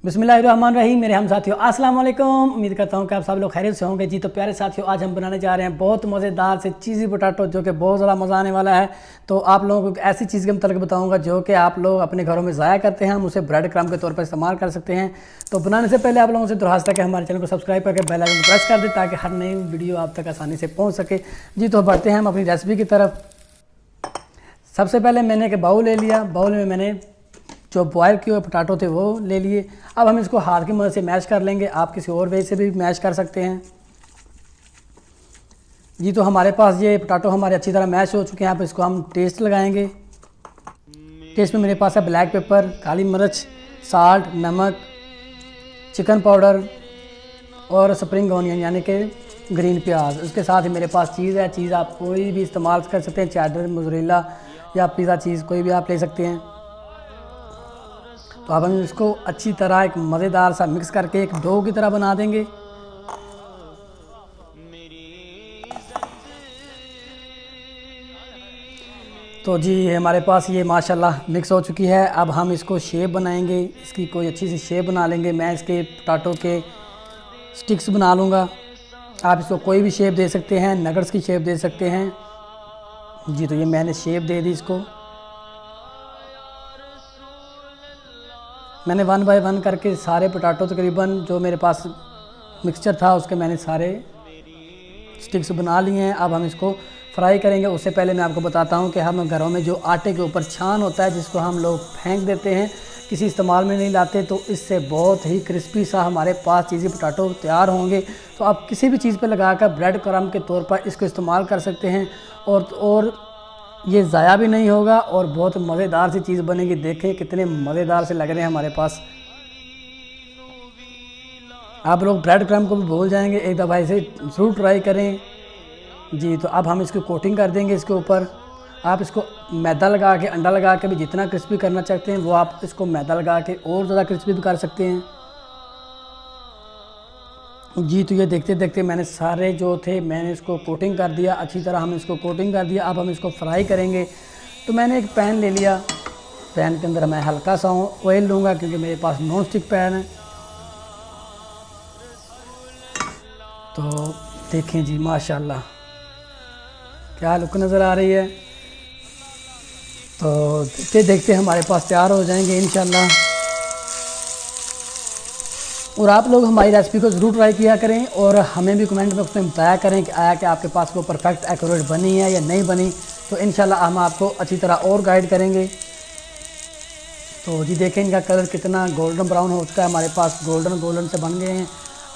बिस्मिल्लाहिर्रहमानिर्रहीम। मेरे हम साथियों अस्सलाम वालेकुम। उम्मीद करता हूँ कि आप सब लोग खैरियत से होंगे। जी तो प्यारे साथियों, आज हम बनाने जा रहे हैं बहुत मज़ेदार से चीज़ी पोटैटो, जो कि बहुत ज़्यादा मज़ा आने वाला है। तो आप लोगों को ऐसी चीज़ के मतलब बताऊँगा जो कि आप लोग अपने घरों में ज़ाया करते हैं, हम उसे ब्रेड क्रम्ब के तौर पर इस्तेमाल कर सकते हैं। तो बनाने से पहले आप लोगों से दरख्वास्त है कि हमारे चैनल को सब्सक्राइब करके बेल आइकन को प्रेस कर दें ताकि हर नई वीडियो आप तक आसानी से पहुँच सके। जी तो बढ़ते हैं हम अपनी रेसिपी की तरफ। सबसे पहले मैंने एक बाउल ले लिया। बाउल में मैंने जो बॉयल किए हुए पोटैटो थे वो ले लिए। अब हम इसको हाथ की मदद से मैश कर लेंगे। आप किसी और वे से भी मैश कर सकते हैं। जी तो हमारे पास ये पोटैटो हमारे अच्छी तरह मैश हो चुके हैं। अब इसको हम टेस्ट लगाएंगे। टेस्ट में मेरे पास है ब्लैक पेपर, काली मिर्च, साल्ट, नमक, चिकन पाउडर और स्प्रिंग ऑनियन यानी कि ग्रीन प्याज। उसके साथ ही मेरे पास चीज़ है। चीज़ आप कोई भी इस्तेमाल कर सकते हैं, चेडर, मोज़रेला या पिज़्ज़ा चीज़ कोई भी आप ले सकते हैं। तो अब हम इसको अच्छी तरह एक मज़ेदार सा मिक्स करके एक डो की तरह बना देंगे। तो जी हमारे पास ये माशाल्लाह मिक्स हो चुकी है। अब हम इसको शेप बनाएंगे। इसकी कोई अच्छी सी शेप बना लेंगे। मैं इसके पोटैटो के स्टिक्स बना लूँगा। आप इसको कोई भी शेप दे सकते हैं, नगट्स की शेप दे सकते हैं। जी तो ये मैंने शेप दे दी इसको। मैंने 1 बाय 1 करके सारे पोटैटो तकरीबन जो मेरे पास मिक्सचर था उसके मैंने सारे स्टिक्स बना लिए हैं। अब हम इसको फ्राई करेंगे। उससे पहले मैं आपको बताता हूं कि हम घरों में जो आटे के ऊपर छान होता है जिसको हम लोग फेंक देते हैं, किसी इस्तेमाल में नहीं लाते, तो इससे बहुत ही क्रिस्पी सा हमारे पास चीज़ी पोटैटो तैयार होंगे। तो आप किसी भी चीज़ पर लगाकर ब्रेड क्रम्ब के तौर पर इसको इस्तेमाल कर सकते हैं और ये ज़ाया भी नहीं होगा और बहुत मज़ेदार सी चीज़ बनेगी। देखें कितने मज़ेदार से लग रहे हैं हमारे पास। आप लोग ब्रेड क्रम्ब को भी भूल जाएंगे। एक दफ़ा इसे ज़रूर ट्राई करें। जी तो अब हम इसको कोटिंग कर देंगे इसके ऊपर। आप इसको मैदा लगा के, अंडा लगा के भी जितना क्रिस्पी करना चाहते हैं वो आप इसको मैदा लगा के और ज़्यादा क्रिस्पी भी कर सकते हैं। जी तो ये देखते देखते मैंने सारे जो थे मैंने इसको कोटिंग कर दिया। अच्छी तरह हम इसको कोटिंग कर दिया। अब हम इसको फ्राई करेंगे। तो मैंने एक पैन ले लिया। पैन के अंदर मैं हल्का सा ऑयल लूँगा क्योंकि मेरे पास नॉन स्टिक पैन है। तो देखें जी माशाल्लाह क्या लुक नज़र आ रही है। तो देखते देखते हमारे पास तैयार हो जाएंगे इंशाल्लाह। और आप लोग हमारी रेसिपी को ज़रूर ट्राई किया करें और हमें भी कमेंट बॉक्स में बताया करें कि आया कि आपके पास वो परफेक्ट एक्यूरेट बनी है या नहीं बनी। तो इंशाल्लाह हम आपको अच्छी तरह और गाइड करेंगे। तो जी देखें इनका कलर कितना गोल्डन ब्राउन हो चुका है। हमारे पास गोल्डन से बन गए हैं।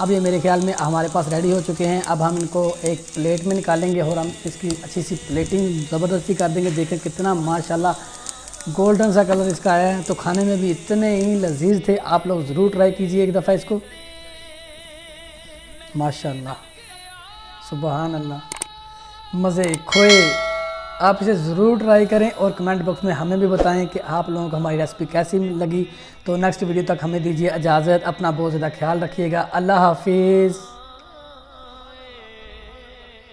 अब ये मेरे ख्याल में हमारे पास रेडी हो चुके हैं। अब हम इनको एक प्लेट में निकालेंगे और हम इसकी अच्छी सी प्लेटिंग ज़बरदस्ती कर देंगे। देखें कितना माशाल्लाह गोल्डन सा कलर इसका आया है। तो खाने में भी इतने ही लजीज थे। आप लोग ज़रूर ट्राई कीजिए एक दफ़ा इसको। माशाल्लाह सुबहान अल्लाह, मज़े खोए। आप इसे ज़रूर ट्राई करें और कमेंट बॉक्स में हमें भी बताएं कि आप लोगों को हमारी रेसिपी कैसी लगी। तो नेक्स्ट वीडियो तक हमें दीजिए इजाज़त। अपना बहुत ज़्यादा ख्याल रखिएगा। अल्लाह हाफिज़।